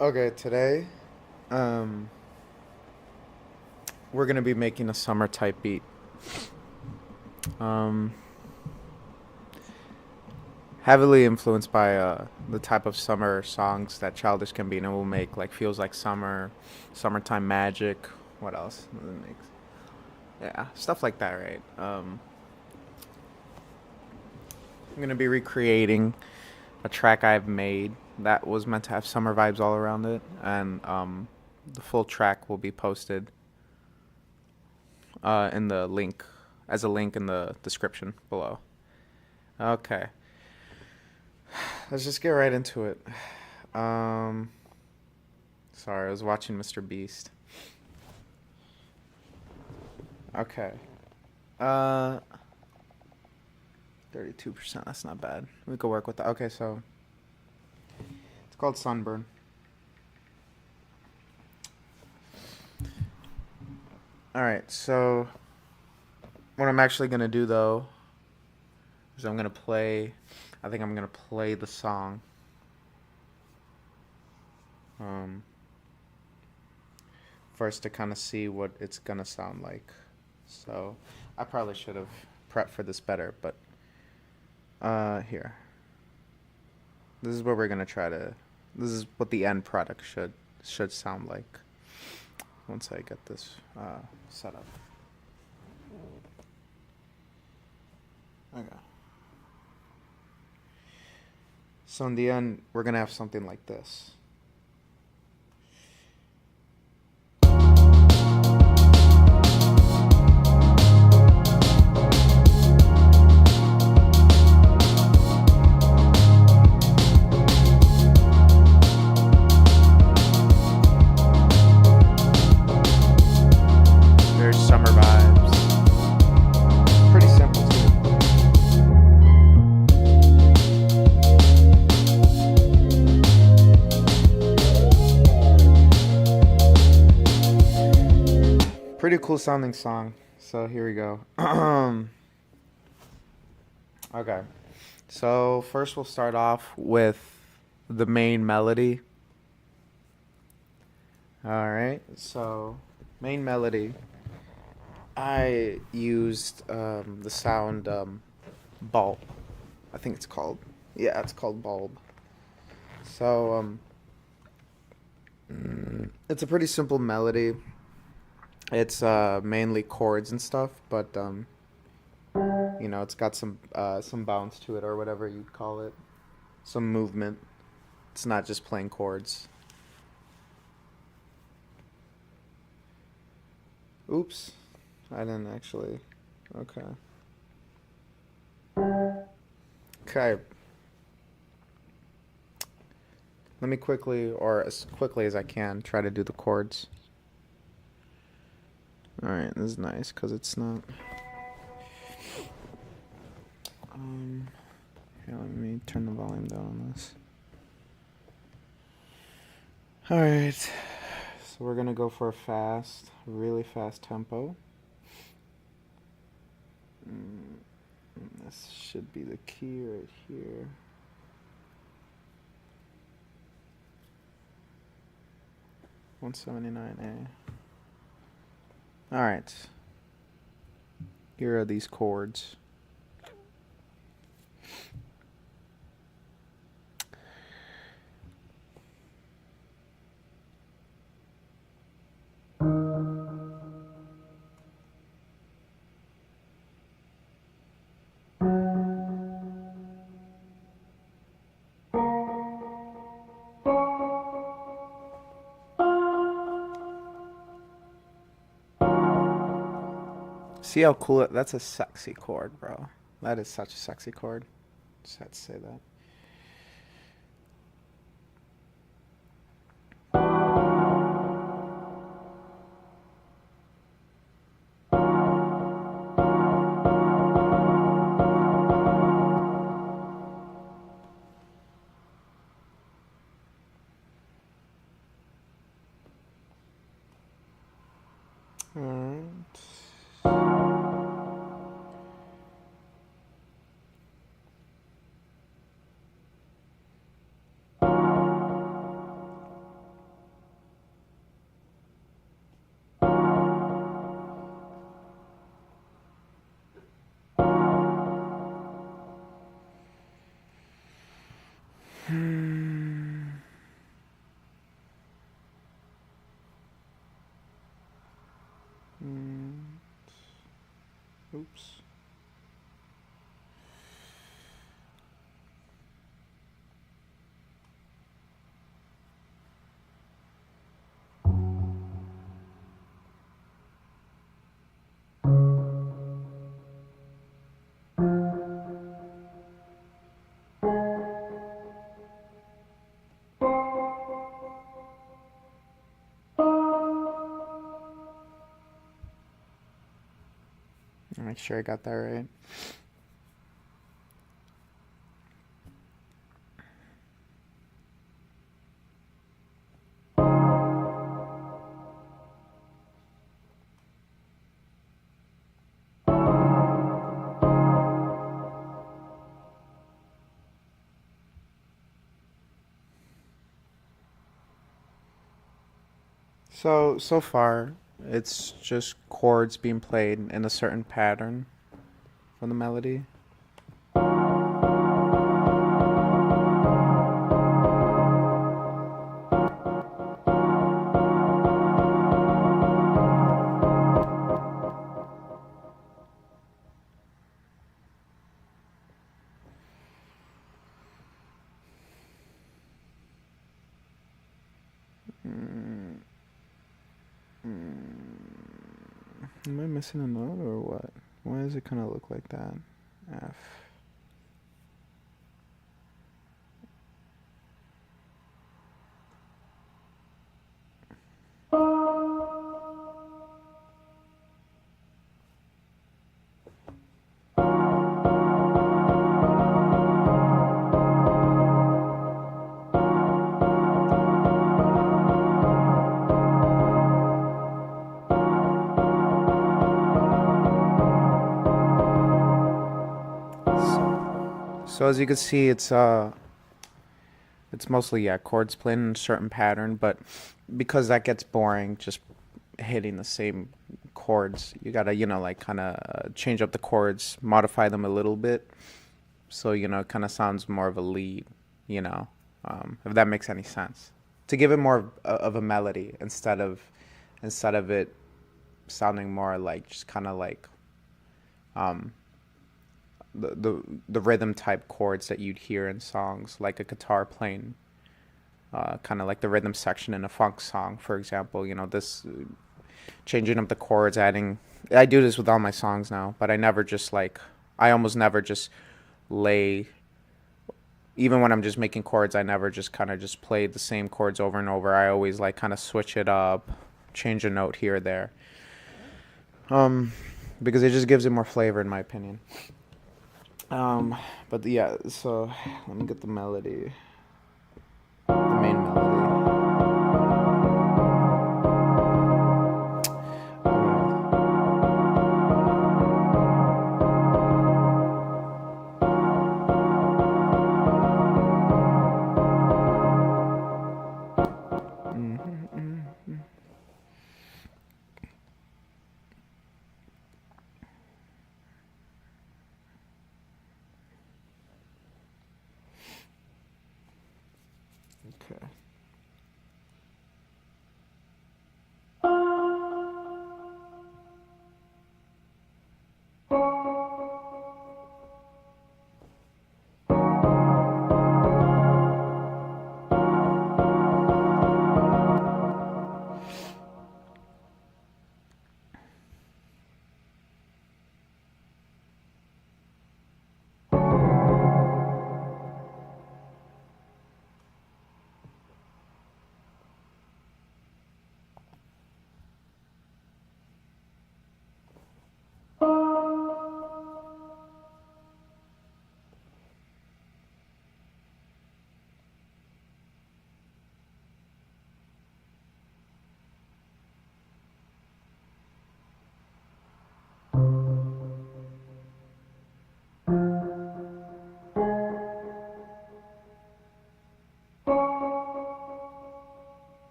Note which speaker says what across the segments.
Speaker 1: Okay, today, um, we're gonna be making a summer type beat. Um, Heavily influenced by the type of summer songs that Childish Gambino will make, like "Feels Like Summer," "Summertime Magic." What else does it make? Yeah, stuff like that, right? I'm gonna be recreating a track I've made that was meant to have summer vibes all around it, and the full track will be posted in the link as a link in the description below. Okay, let's just get right into it. Um, Sorry, I was watching Mr. Beast. Okay. Uh, 32%. That's not bad. We could work with that. Okay, so it's called Sunburn. All right. So what I'm actually gonna do though is I'm gonna play. I think I'm gonna play the song. Um, First to kind of see what it's gonna sound like. So I probably should have prepped for this better, but here. This is what we're gonna try to. This is what the end product should sound like once I get this set up. Okay. So in the end, we're gonna have something like this. There's summer vibes. Pretty simple too. Pretty cool sounding song. So here we go. Okay. So first we'll start off with the main melody. All right. So main melody. I used the sound bulb. I think it's called. Yeah, it's called bulb. So it's a pretty simple melody. It's mainly chords and stuff, but it's got some bounce to it or whatever you'd call it, some movement. It's not just plain chords. Oops, I didn't actually. Okay. Okay. Let me quickly, or as quickly as I can, try to do the chords. Alright, this is nice because it's not. Here, let me turn the volume down on this. Alright, so we're gonna go for a really fast tempo. This should be the key right here. $179A. Alright. Here are these chords. See how cool that's a sexy chord, bro. That is such a sexy chord. Just had to say that. Alright. Oops. Make sure I got that right. So far, it's just chords being played in a certain pattern for the melody. Am I missing a note or what? Why does it kind of look like that? F. So as you can see, it's mostly chords played in a certain pattern, but because that gets boring, just hitting the same chords, you gotta like kind of change up the chords, modify them a little bit, so it kind of sounds more of a lead, if that makes any sense, to give it more of a melody instead of it sounding more like just kind of like um the rhythm type chords that you'd hear in songs, like a guitar playing, kind of like the rhythm section in a funk song, for example. This changing up the chords, adding. I do this with all my songs now, but I almost never just lay. Even when I'm just making chords, I never just kind of just play the same chords over and over. I always like kind of switch it up, change a note here or there, because it just gives it more flavor, in my opinion. But yeah, so let me get the melody, the main melody. Okay.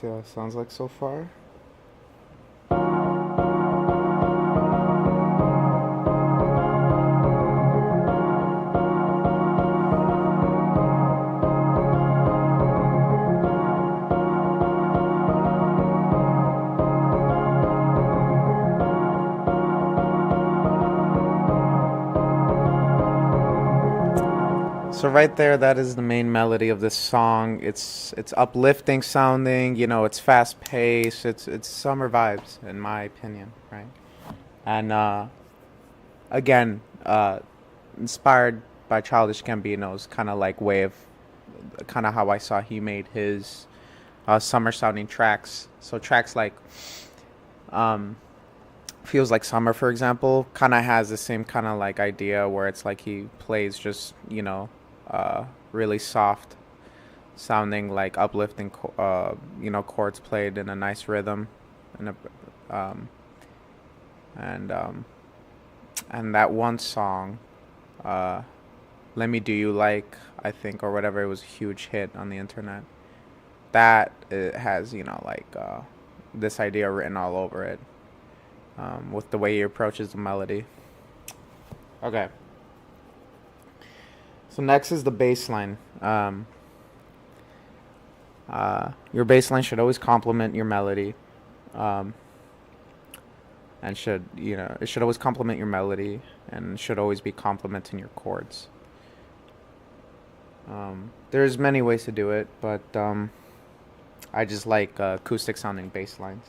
Speaker 1: See how it sounds like so far. So right there, that is the main melody of this song. It's uplifting sounding, you know, it's fast paced, it's summer vibes in my opinion, right? And again, inspired by Childish Gambino's kind of like way of kind of how I saw he made his summer sounding tracks. So tracks like um, Feels Like Summer, for example, kind of has the same kind of like idea where it's like he plays just, you know, really soft sounding, like uplifting, you know, chords played in a nice rhythm, and um, and um, and that one song, uh, "Let Me Do You Like," I think, or whatever, it was a huge hit on the internet. That it has, you know, like this idea written all over it, with the way he approaches the melody. Okay. So next is the bass line. Your bass line should always complement your melody, um, and should, you know, it should always complement your melody and should always be complementing your chords. There's many ways to do it, but I just like acoustic sounding bass lines,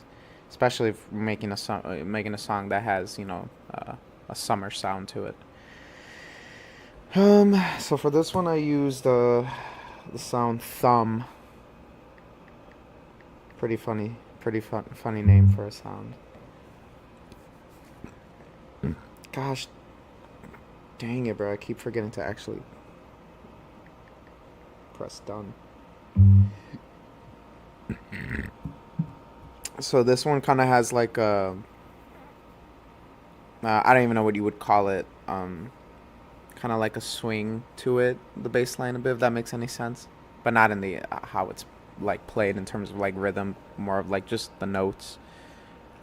Speaker 1: especially if making a song that has, you know, a summer sound to it. So for this one, I used the sound thumb. Funny name for a sound. Gosh, dang it, bro! I keep forgetting to actually press done. So this one kind of has like a, I don't even know what you would call it. Kind of like a swing to it, the bass line a bit, if that makes any sense, but not in the how it's like played in terms of like rhythm, more of like just the notes.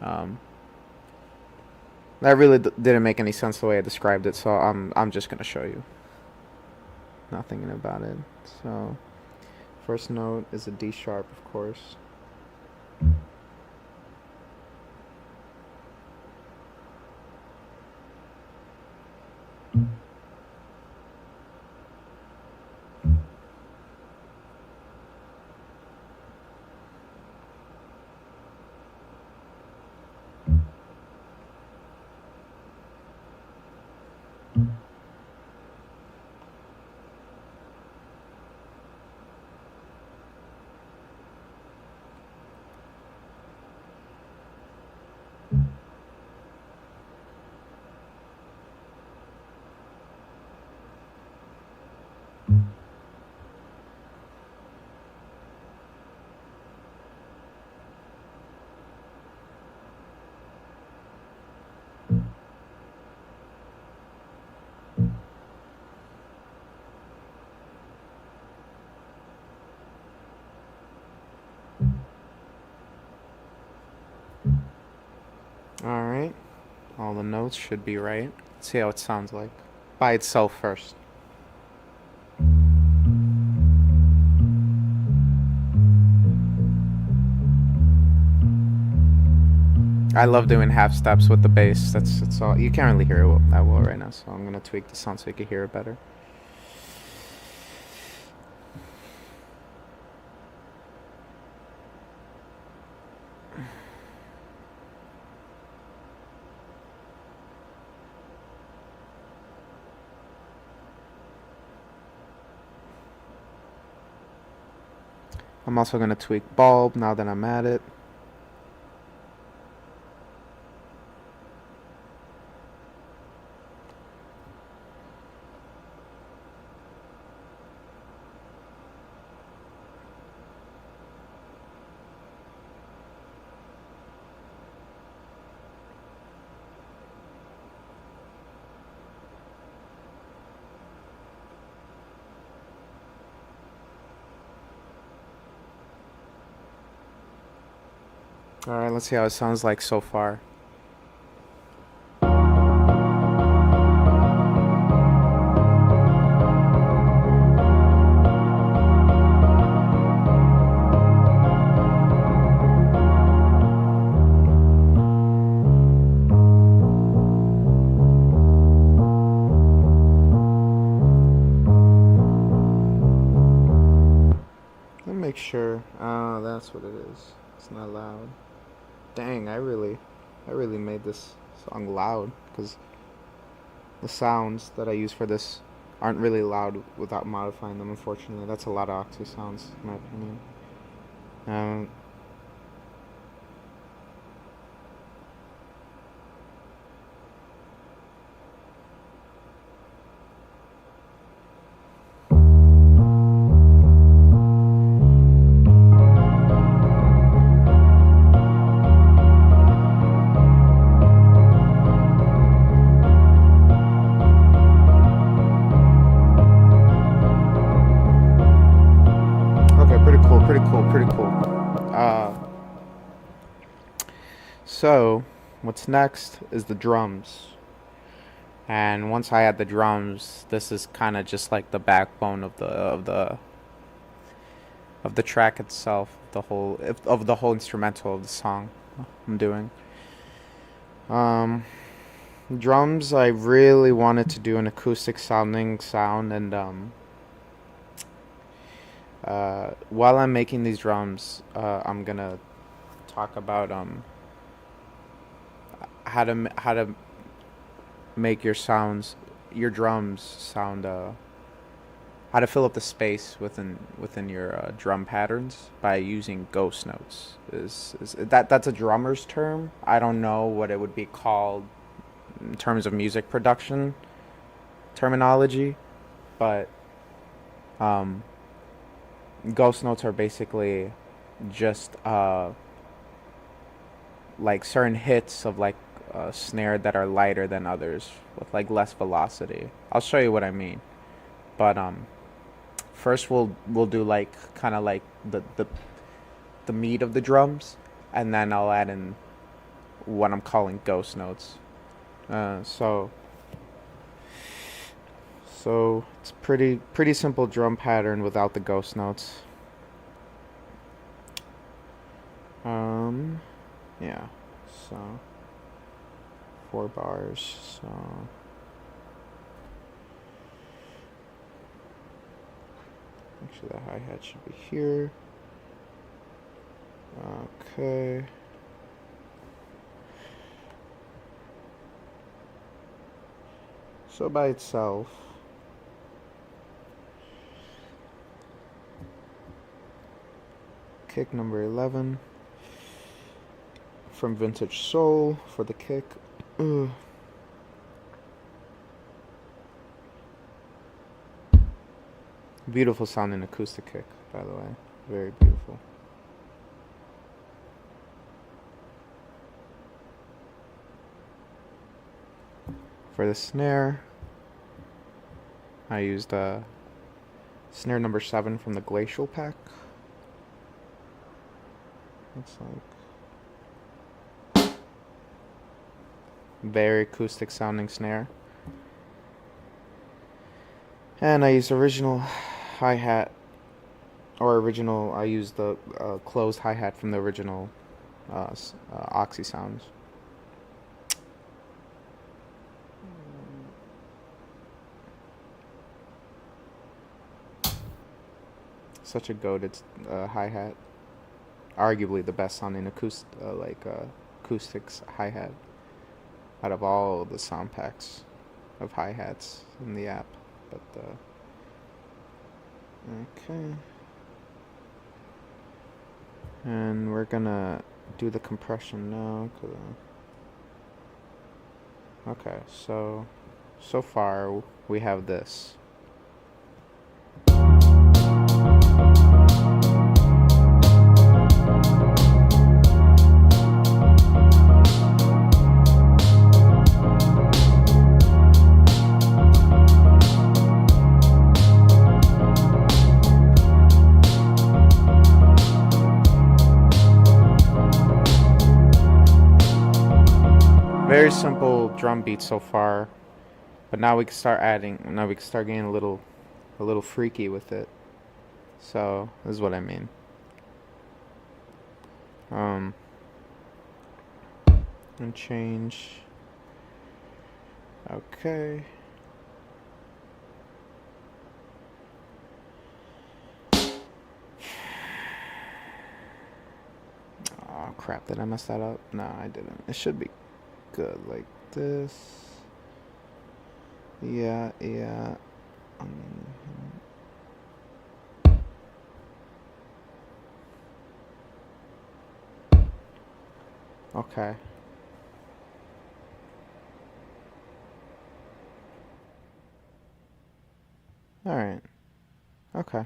Speaker 1: Um, that really didn't make any sense the way I described it, so I'm just gonna show you. Not thinking about it. So first note is a D sharp, of course. All right, all the notes should be right. Let's see how it sounds like by itself first. I love doing half steps with the bass. That's all. You can't really hear it that well right now, so I'm gonna tweak the sound so you can hear it better. I'm also gonna tweak bulb now that I'm at it. Alright, let's see how it sounds like so far. Let me make sure. Oh, that's what it is. It's not loud. Dang, I really made this song loud because the sounds that I use for this aren't really loud without modifying them, unfortunately. That's a lot of Oxy sounds, in my opinion. Um, okay, pretty cool, pretty cool, pretty cool. So, what's next is the drums. And once I add the drums, this is kind of just like the backbone of the track itself, of the whole instrumental of the song I'm doing. Um, Drums, I really wanted to do an acoustic sounding sound, and while I'm making these drums, I'm gonna talk about how to make your drums sound, how to fill up the space within your drum patterns by using ghost notes. Is that's a drummer's term? I don't know what it would be called in terms of music production terminology, but um, ghost notes are basically just like certain hits of like a snare that are lighter than others with like less velocity. I'll show you what I mean. But first we'll do like kind of like the meat of the drums, and then I'll add in what I'm calling ghost notes. So it's pretty simple drum pattern without the ghost notes. Yeah. So 4 bars. So actually the hi-hat should be here. Okay. So by itself, kick number 11 from Vintage Soul for the kick. Ugh. Beautiful sounding acoustic kick, by the way. Very beautiful. For the snare, I used snare number 7 from the Glacial pack. Looks like very acoustic sounding snare. And I used original hi-hat, I used the closed hi-hat from the original Oxy Sounds. Such a goated hi-hat. Arguably the best sounding acoustics hi-hat out of all the sound packs of hi-hats in the app. But okay, and we're gonna do the compression now. Okay, so far we have this. Very simple drum beat so far, but now we can start adding. Now we can start getting a little freaky with it. So this is what I mean. Um, and change. Okay. Oh crap! Did I mess that up? No, I didn't. It should be good like this. Yeah, yeah. Okay. All right. Okay.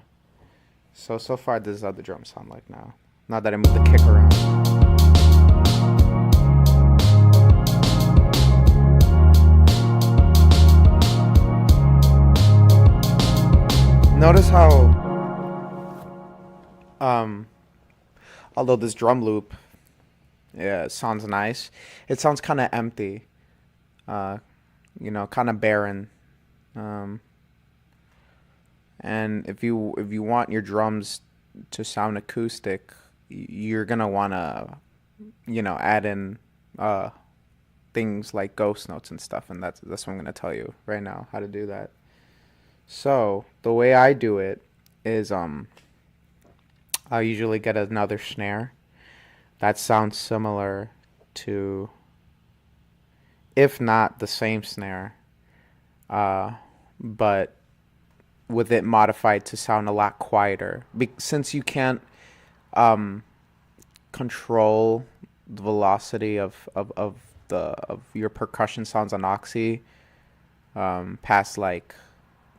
Speaker 1: So far, this is how the drums sound like now. Now that I move the kick around. Notice how, um, although this drum loop, yeah, sounds nice, it sounds kind of empty. Uh, kind of barren. Um, and if you want your drums to sound acoustic, you're gonna wanna, add in uh things like ghost notes and stuff, and that's what I'm gonna tell you right now how to do that. So the way I do it is I'll usually get another snare that sounds similar to, if not the same snare, but with it modified to sound a lot quieter. Since you can't um, control the velocity of your percussion sounds on Oxy, past like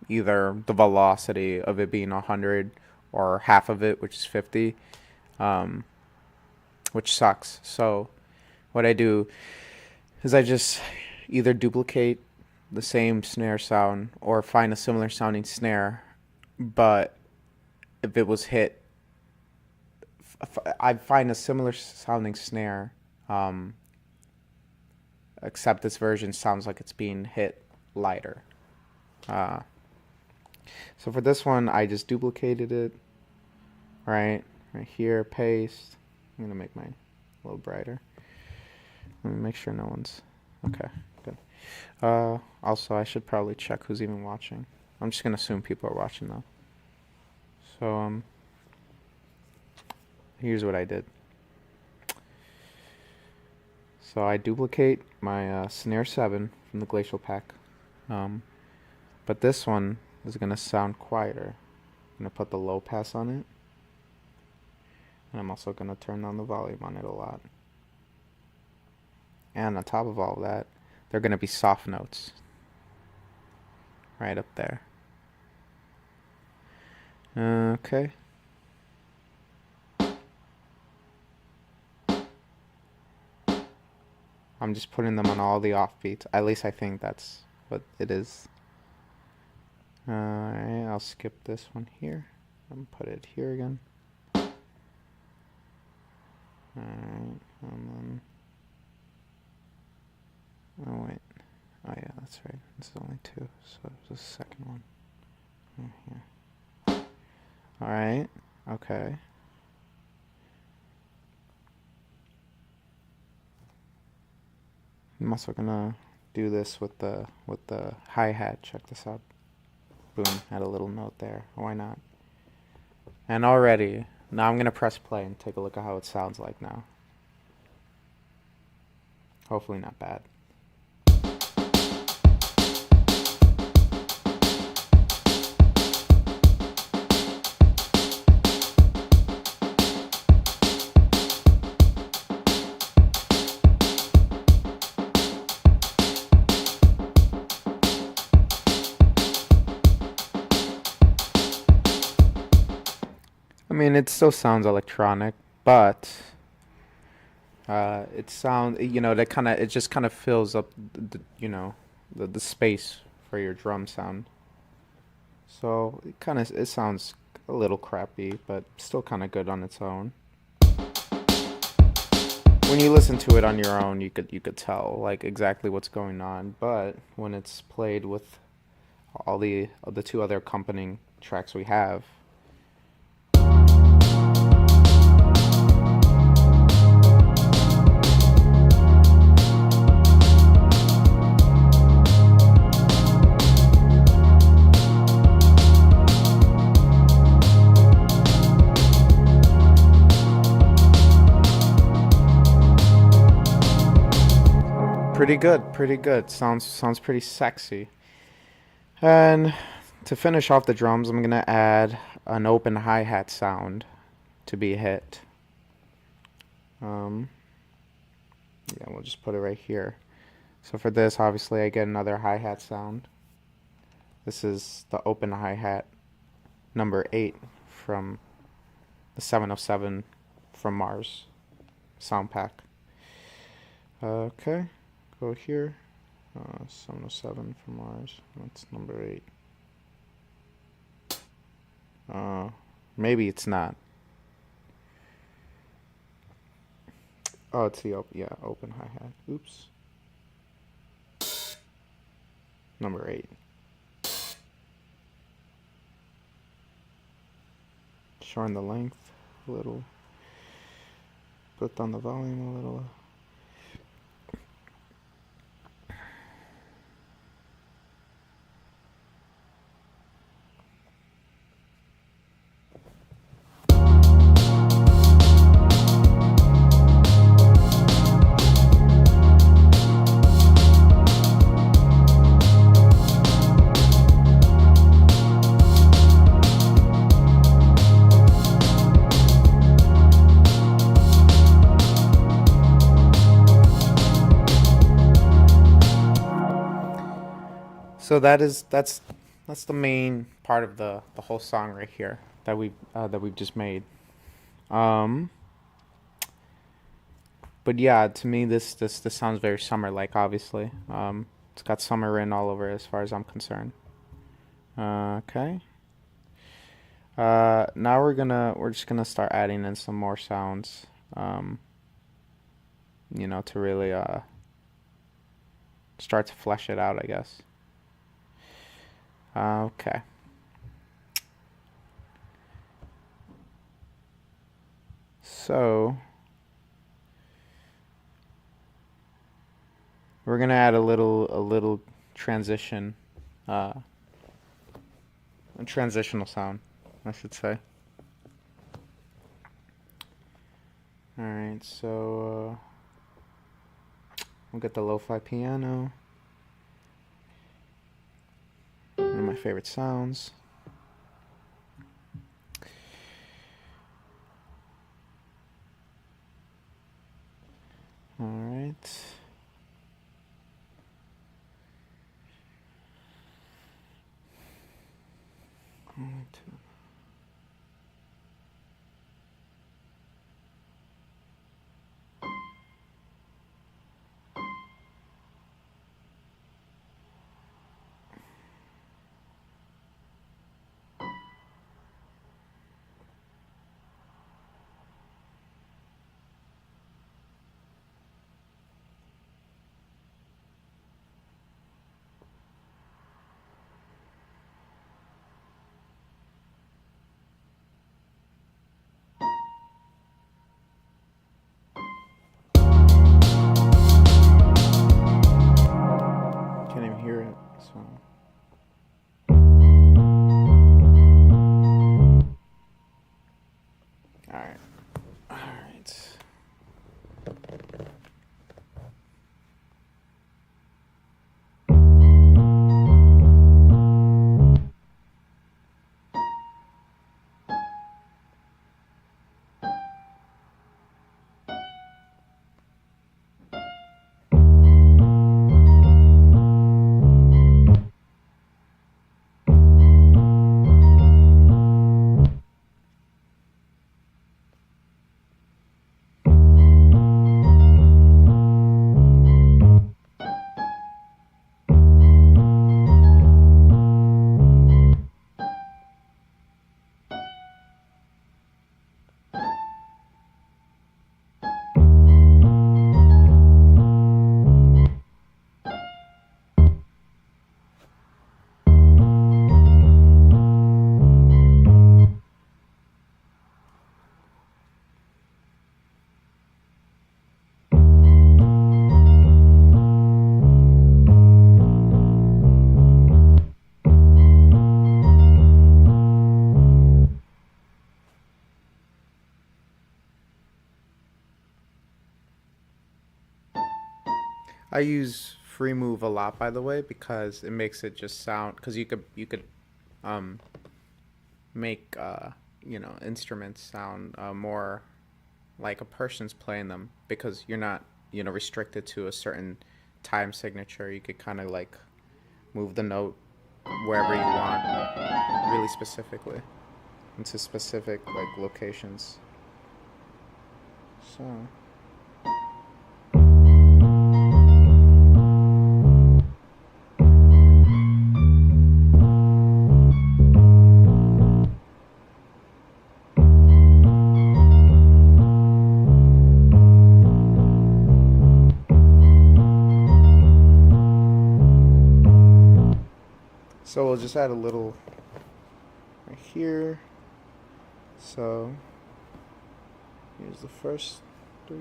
Speaker 1: either the velocity of it being 100 or half of it, which is 50, um, which sucks. So what I do is I just either duplicate the same snare sound or find a similar sounding snare, but if it was hit, I find a similar sounding snare, except this version sounds like it's being hit lighter. Uh, so for this one, I just duplicated it, right here, paste. I'm gonna make mine a little brighter. Let me make sure no one's okay. Good. Also, I should probably check who's even watching. I'm just gonna assume people are watching though. So here's what I did. So I duplicate my snare 7 from the Glacial pack, but this one is gonna sound quieter. I'm gonna put the low pass on it, and I'm also gonna turn down the volume on it a lot. And on top of all of that, they're gonna be soft notes right up there. Okay. I'm just putting them on all the offbeats. At least I think that's what it is. Alright, I'll skip this one here and put it here again. Alright, and then... Oh wait. Oh yeah, that's right. This is only 2, so it's the second one. Here. Alright, okay. I'm also gonna do this with the hi-hat. Check this out. Boom, add a little note there. Why not? And already, now I'm gonna press play and take a look at how it sounds like now. Hopefully not bad. I mean, it still sounds electronic, but it sounds, it just kind of fills up, the space for your drum sound. So it sounds a little crappy, but still kind of good on its own. when you listen to it on your own, you could tell like exactly what's going on. But when it's played with all the two other accompanying tracks we have, pretty good, pretty good. Sounds pretty sexy. And to finish off the drums, I'm gonna add an open hi-hat sound to be hit. Um, yeah, we'll just put it right here. So for this, obviously, I get another hi-hat sound. This is the open hi-hat number 8 from the 707 from Mars sound pack. Okay, go here. 707 from Mars. That's number 8. Maybe it's not. Oh, it's the open hi-hat. Oops. Number 8. Shorten the length a little. Put down the volume a little. So that's the main part of the whole song right here that we've just made. Um, but yeah, to me this sounds very summer like. Obviously, it's got summer written all over it as far as I'm concerned. Okay. Now we're just gonna start adding in some more sounds. Um, to really start to flesh it out, I guess. Okay. So we're gonna add a little transition, uh, a transitional sound, I should say. All right, so we'll get the lo-fi piano. One of my favorite sounds. All right. I use free move a lot, by the way, because it makes it just sound. Because you could um make instruments sound more like a person's playing them because you're not restricted to a certain time signature. You could kind of like move the note wherever you want, really specifically into specific like locations. So. So we'll just add a little right here. So here's the first three.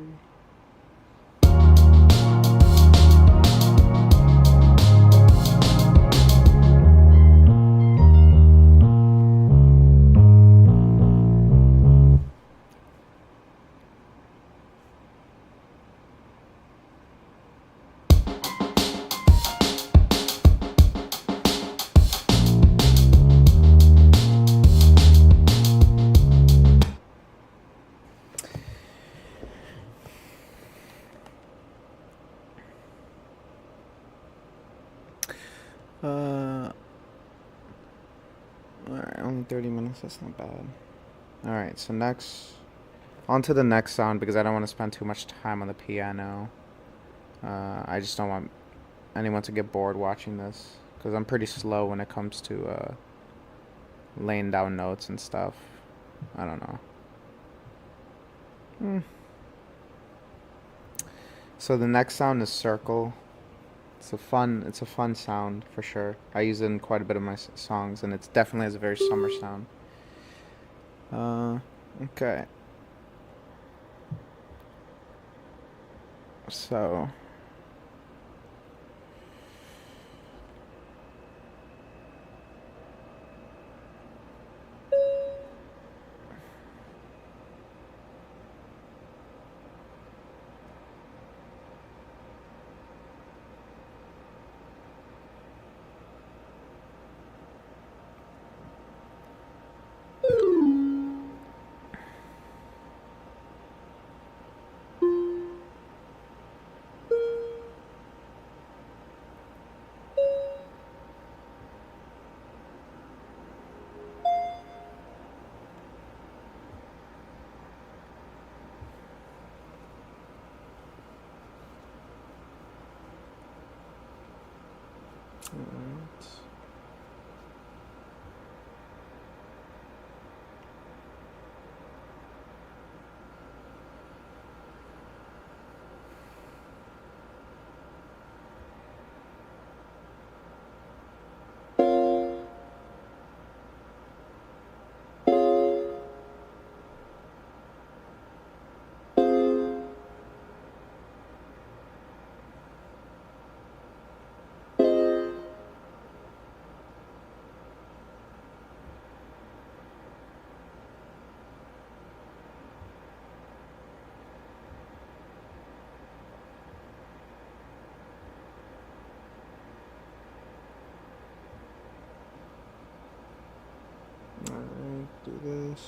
Speaker 1: Alright, only 30 minutes, that's not bad. Alright, so next, on to the next sound because I don't want to spend too much time on the piano. I just don't want anyone to get bored watching this because I'm pretty slow when it comes to laying down notes and stuff. I don't know. So the next sound is circle. It's a fun sound for sure. I use it in quite a bit of my songs, and it definitely has a very summer sound. Okay. So. Alright. Alright, do this.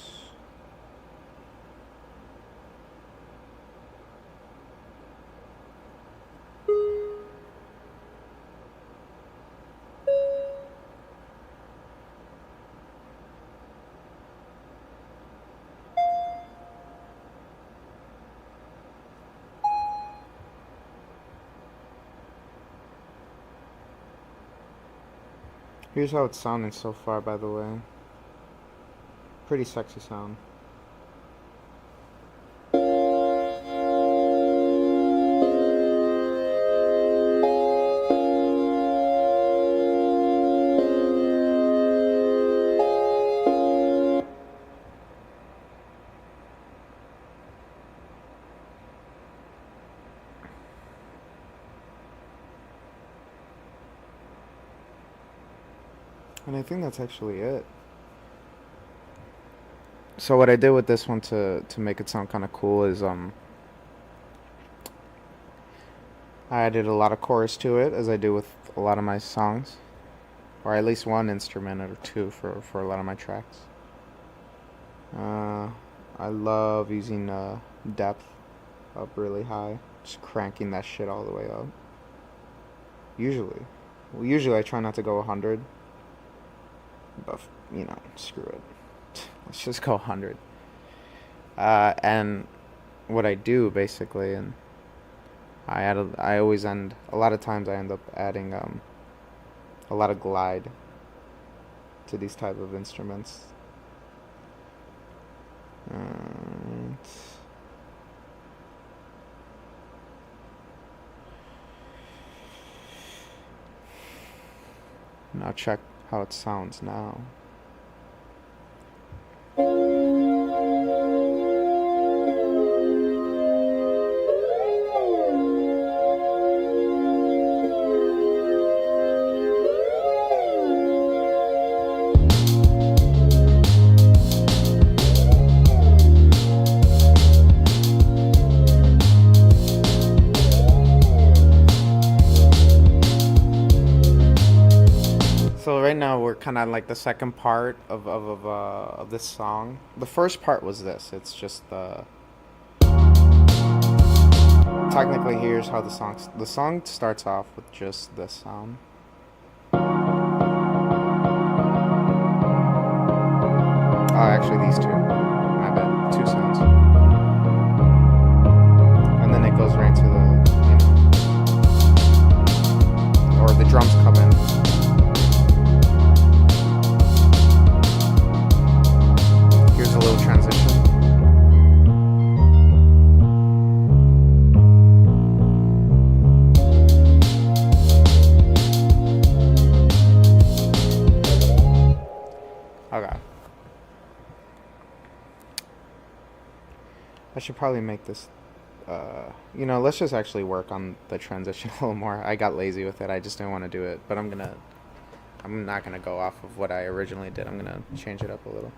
Speaker 1: Here's how it's sounding so far, by the way. Pretty sexy sound. And I think that's actually it. So what I did with this one to make it sound kind of cool is I added a lot of chorus to it, as I do with a lot of my songs, or at least one instrument or two for a lot of my tracks. Uh, I love using depth up really high, just cranking that shit all the way up. Usually, usually I try not to go 100, but screw it. Let's just go 100. And what I do basically, and I always end. A lot of times I end up adding a lot of glide to these type of instruments. Uh, now check how it sounds now. So right now we're kind of like the second part of this song. The first part was this. It's just the technically here's how the song starts off with just this sound. Oh, actually these two. My bad. Two sounds. And then it goes right into the or the drums come in. A little transition. Okay. I should probably make this let's just actually work on the transition a little more. I got lazy with it. I just didn't want to do it, but I'm not gonna go off of what I originally did. I'm gonna change it up a little.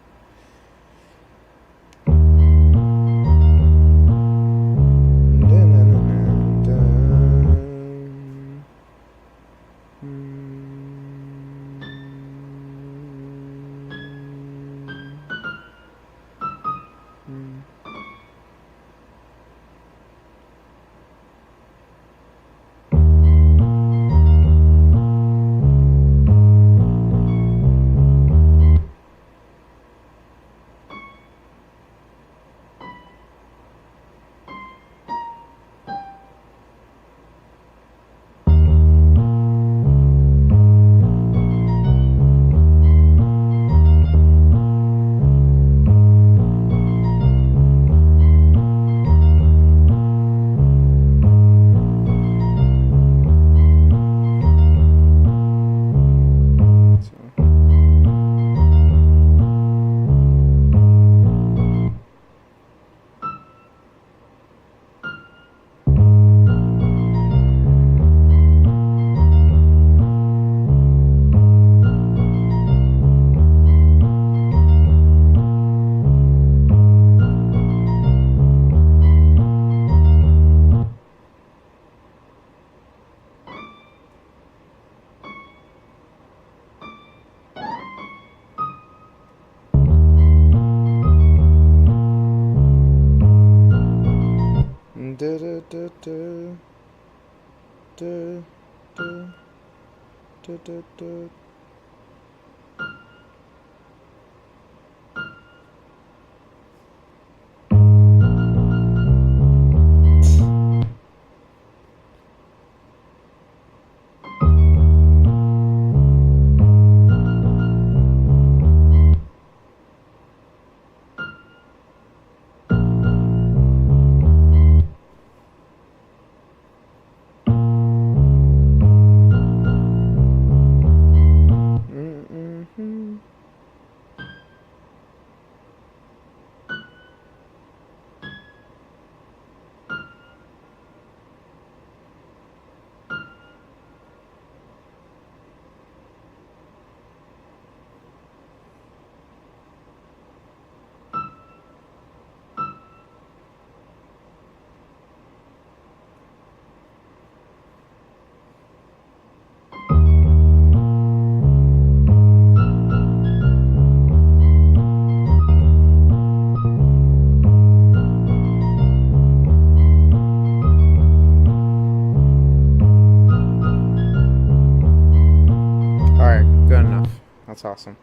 Speaker 1: That's awesome.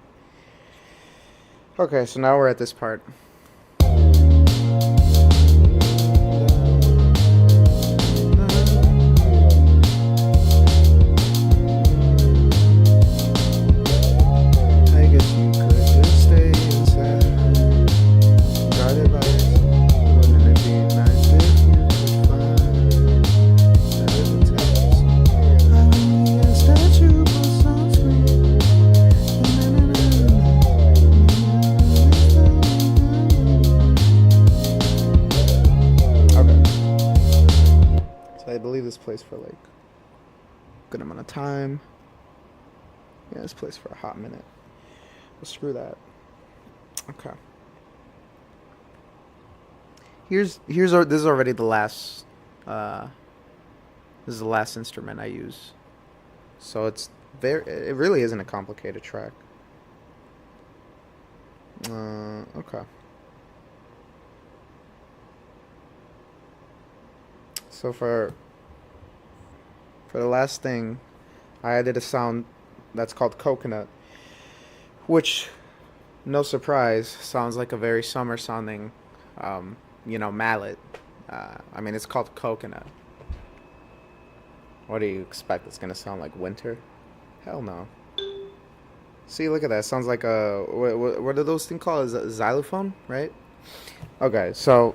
Speaker 1: Okay, so now we're at this part. I guess you could just stay inside, guarded by yourself. Wouldn't it be nice if you could find a little taste? I only ask that you put sunscreen. Okay. So I believe this plays for like a good amount of time. Yeah, this plays for a hot minute. Well, screw that. Okay. This is already the last. This is the last instrument I use. So it really isn't a complicated track. Okay. So for the last thing, I added a sound that's called coconut, which, no surprise, sounds like a very summer sounding, mallet. I mean, it's called coconut. What do you expect? It's gonna sound like winter? Hell no. See, look at that. It sounds like a what are those things called? Is a xylophone, right? Okay, so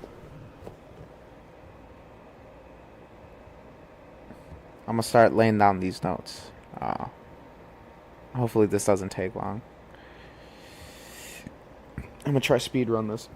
Speaker 1: I'm gonna start laying down these notes. Hopefully this doesn't take long. I'm gonna try speed run this.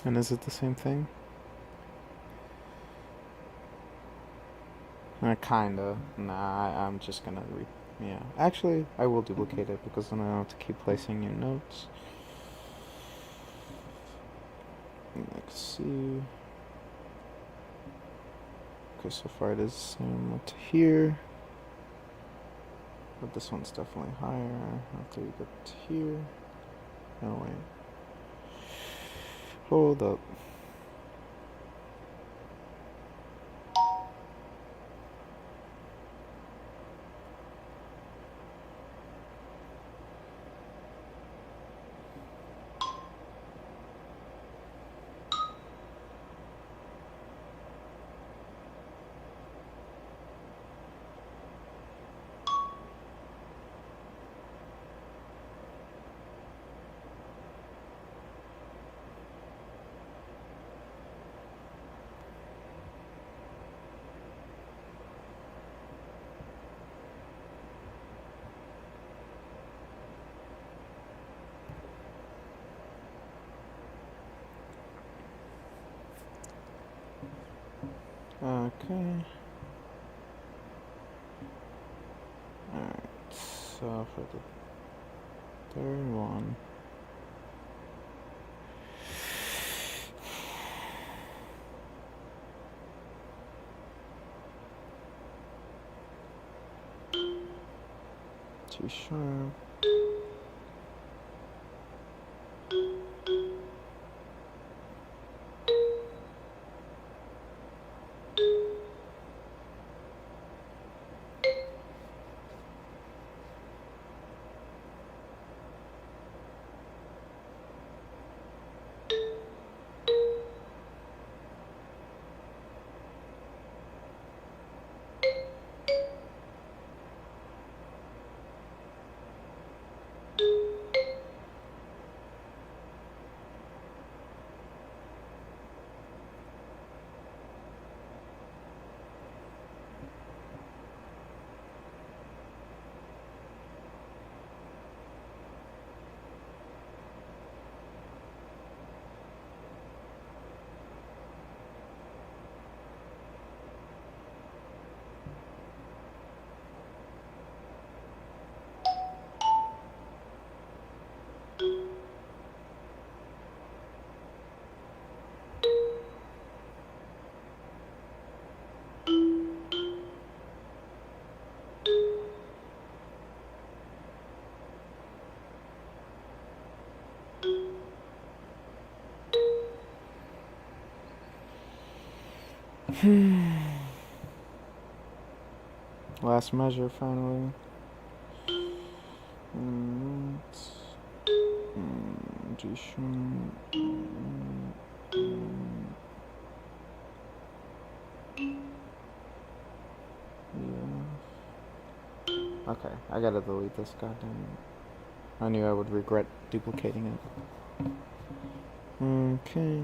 Speaker 1: And is it the same thing? Kinda. Nah, I'm just gonna yeah. Actually, I will duplicate it because then I don't have to keep placing new notes. Let's see. Okay, so far it is the same to here. But this one's definitely higher after you get to here. No, wait. Hold up. Okay. Alright, so for the third one. Too sharp. Last measure, finally. Mm, G sharp. Yeah. Okay, I gotta delete this, goddamn. I knew I would regret duplicating it. Okay.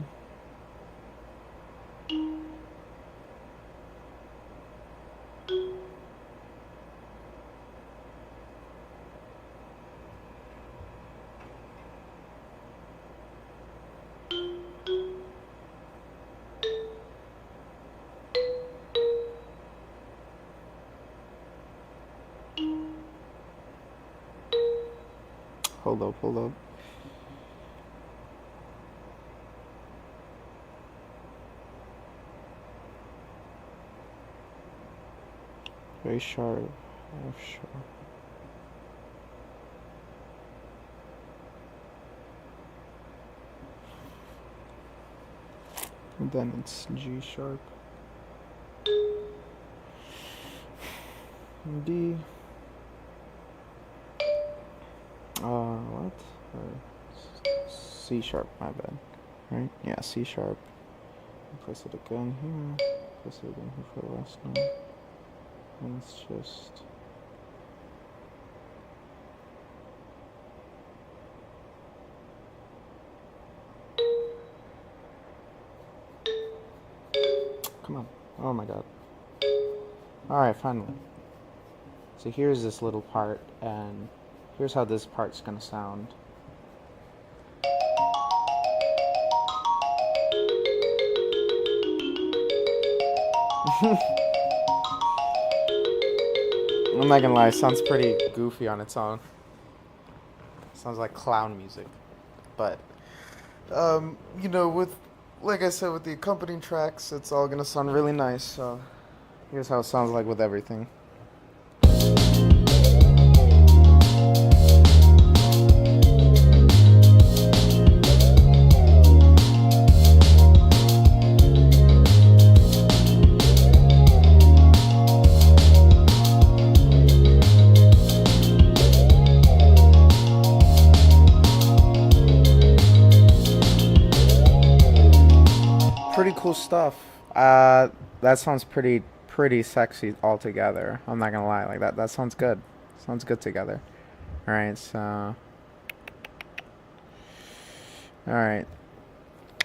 Speaker 1: Hold up, hold up. Very sharp. F sharp. And then it's G sharp. D. What? C sharp, my bad. Right? Yeah, C sharp. Press it again here. Press it again here for the last note. And it's just. Come on. Oh my god. Alright, finally. So here's this little part, and here's how this part's gonna sound. I'm not gonna lie, it sounds pretty goofy on its own. Sounds like clown music. But, you know, like I said, with the accompanying tracks, it's all gonna sound really nice, so here's how it sounds like with everything. Pretty cool stuff. That sounds pretty sexy altogether. I'm not gonna lie, like that sounds good. Sounds good together. All right, so all right,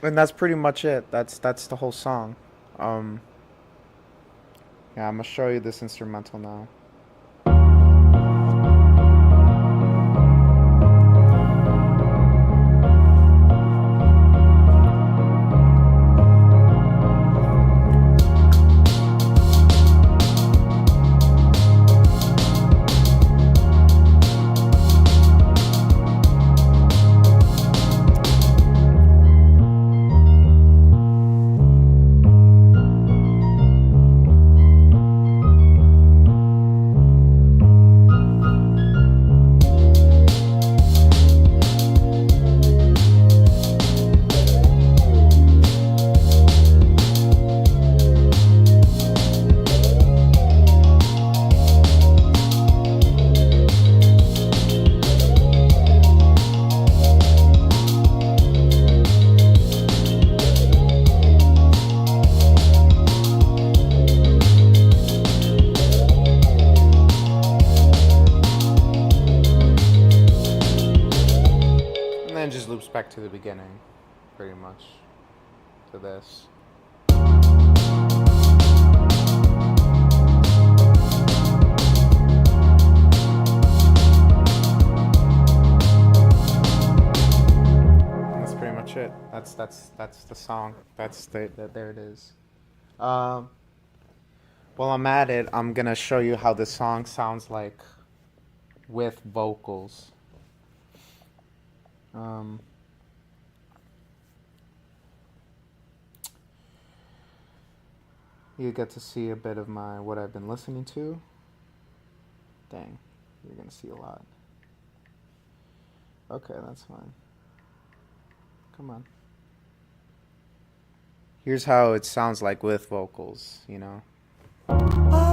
Speaker 1: and that's pretty much it. That's the whole song. Um, yeah, I'm gonna show you this instrumental now. And then it just loops back to the beginning, pretty much, to this. And that's pretty much it. That's the song. There it is. While I'm at it, I'm gonna show you how this song sounds like with vocals. You get to see a bit of what I've been listening to. Dang, you're gonna see a lot. Okay, that's fine. Come on. Here's how it sounds like with vocals, you know.
Speaker 2: I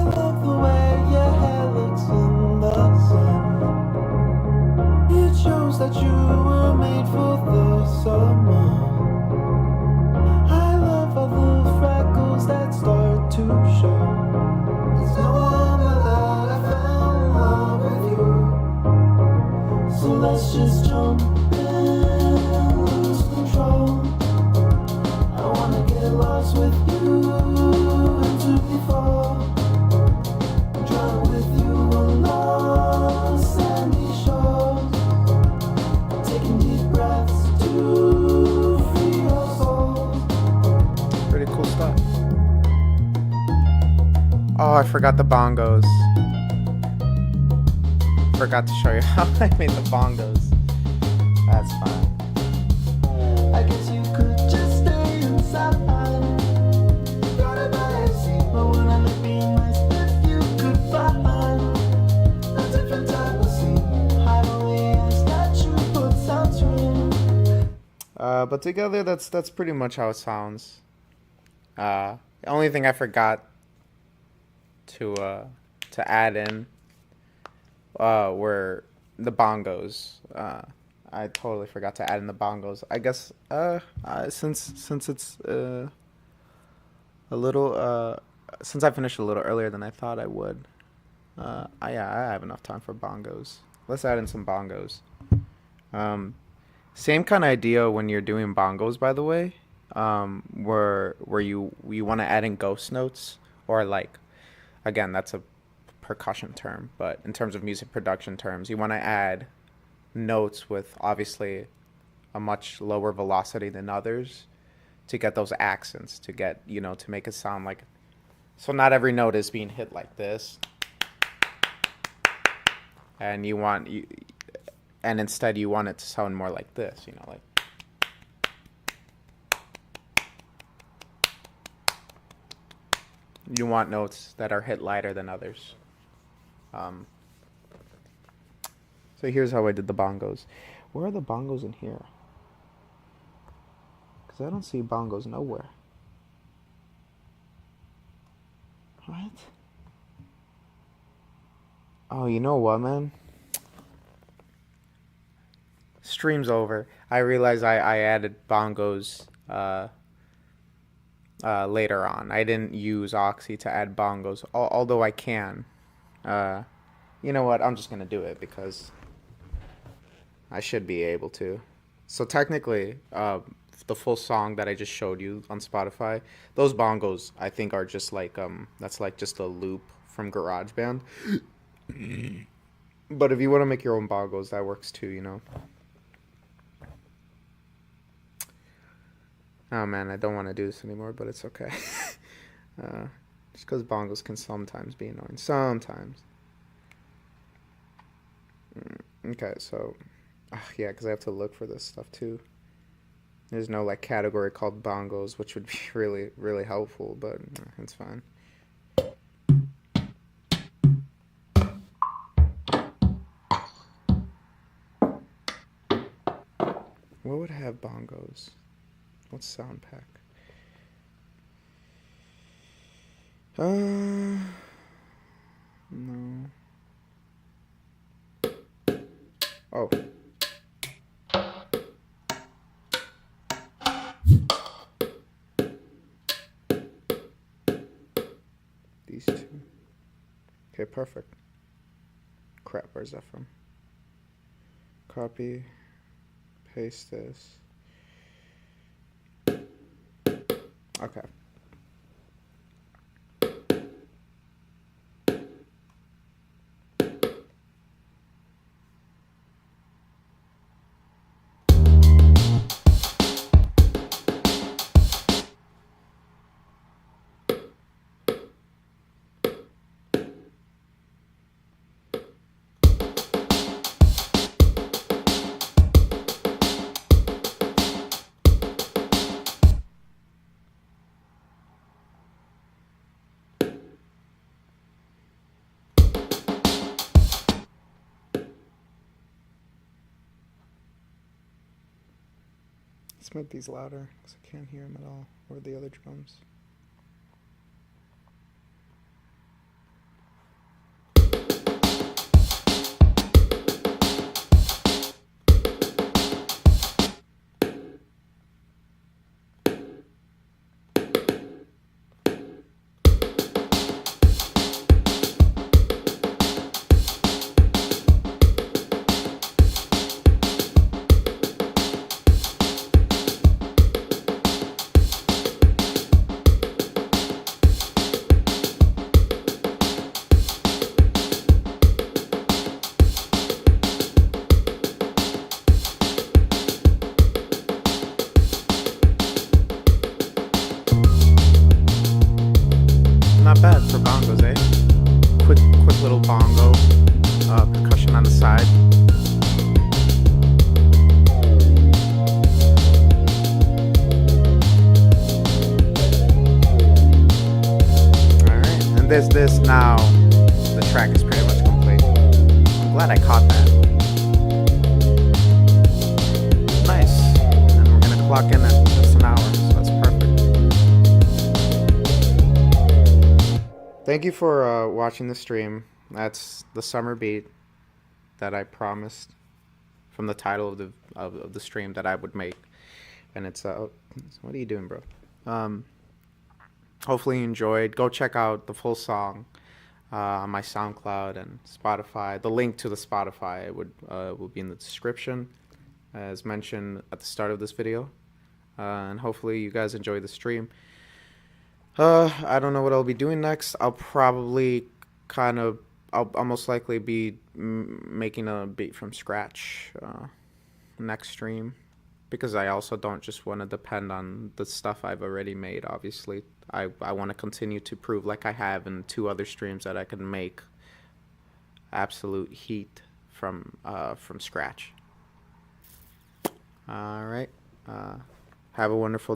Speaker 2: love the way your hair looks in the sun. It shows that you were made for the summer. I love all the freckles that start to show. It's no wonder that I fell in love with you. So let's just jump in, lose control. I wanna get lost with you and to be fall. Drown with you on lost sandy shores. Taking deep breaths to free our souls.
Speaker 1: Pretty cool stuff. Oh, I forgot the bongos. Forgot to show you how I made the bongos. That's fine.
Speaker 2: I guess you could just stay inside. Got a bad seat, but when I look behind my step, you could find a different type of scene. Hide only a statue puts out screen.
Speaker 1: But together, that's pretty much how it sounds. The only thing I forgot to add in were the bongos. I totally forgot to add in the bongos. I guess since it's a little since I finished a little earlier than I thought I would. I have enough time for bongos. Let's add in some bongos. Um, Same kind of idea when you're doing bongos, by the way. Where you want to add in ghost notes, or like, again, that's a percussion term, but in terms of music production terms, you want to add notes with obviously a much lower velocity than others to get those accents, to get, to make it sound like, so not every note is being hit like this, and and instead you want it to sound more like this, like. You want notes that are hit lighter than others. Um, so here's how I did the bongos. Where are the bongos in here? Because I don't see bongos nowhere. What? Oh, you know what, man? Stream's over. I realized I added bongos later on. I didn't use Oxy to add bongos, although I can. Uh, you know what? I'm just gonna do it because I should be able to. So technically, the full song that I just showed you on Spotify, those bongos I think are just like that's like just a loop from GarageBand. But if you want to make your own bongos, that works too. Oh man, I don't want to do this anymore, but it's okay. Just because bongos can sometimes be annoying. Sometimes. Okay, so yeah, because I have to look for this stuff too. There's no like category called bongos, which would be really, really helpful, but it's fine. What would have bongos? What's sound pack? No. Oh. These two. Okay, perfect. Crap, where's that from? Copy. Paste this. Okay. Let's make these louder because I can't hear them at all, or the other drums. Not bad for bongos, eh? Quick little bongo percussion on the side. All right, and this now. The track is pretty much complete. I'm glad I caught that. Nice, and we're gonna clock in at just an hour, so that's perfect. Thank you for watching the stream. That's the summer beat that I promised from the title of the stream that I would make, and it's what are you doing, bro? Hopefully you enjoyed. Go check out the full song on my SoundCloud and Spotify. The link to the Spotify will be in the description, as mentioned at the start of this video. And hopefully you guys enjoy the stream. I don't know what I'll be doing next. I'll probably I'll most likely be making a beat from scratch next stream, because I also don't just want to depend on the stuff I've already made. Obviously, I want to continue to prove, like I have in 2 other streams, that I can make absolute heat from scratch. All right. Have a wonderful day.